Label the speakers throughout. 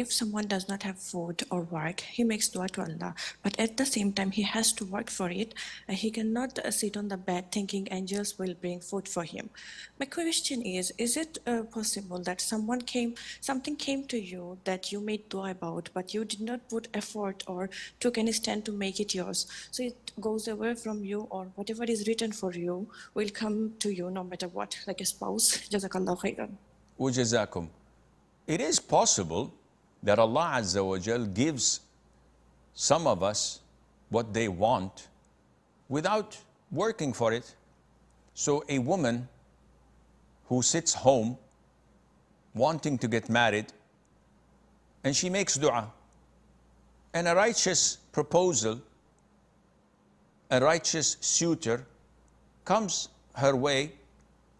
Speaker 1: if someone does not have food or work, he makes dua to Allah, but at the same time, he has to work for it. He cannot sit on the bed thinking angels will bring food for him. My question is it possible that something came to you that you made dua about, but you did not put effort or took any stand to make it yours? So it goes away from you, or whatever is written for you will come to you no matter what, like a spouse. Jazakallah khairan.
Speaker 2: وجزاكم. It is possible that Allah Azza wa Jal gives some of us what they want without working for it. So a woman who sits home wanting to get married, and she makes dua, and a righteous proposal, a righteous suitor comes her way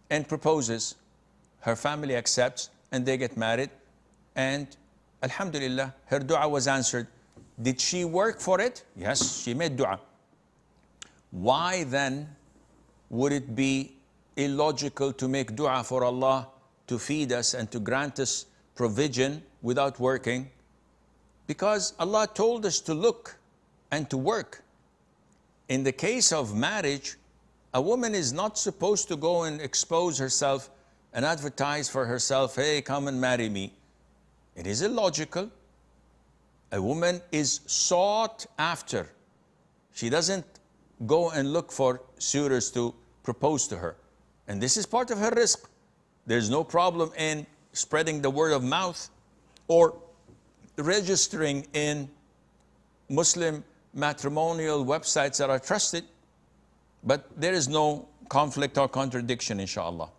Speaker 2: and proposes, her family accepts, and they get married, and alhamdulillah, her dua was answered. Did she work for it? Yes, she made dua. Why then would it be illogical to make dua for Allah to feed us and to grant us provision without working? Because Allah told us to look and to work. In the case of marriage, a woman is not supposed to go and expose herself and advertise for herself, hey, come and marry me. It is illogical. A woman is sought after. She doesn't go and look for suitors to propose to her. And this is part of her rizq. There's no problem in spreading the word of mouth or registering in Muslim matrimonial websites that are trusted. But there is no conflict or contradiction, inshallah.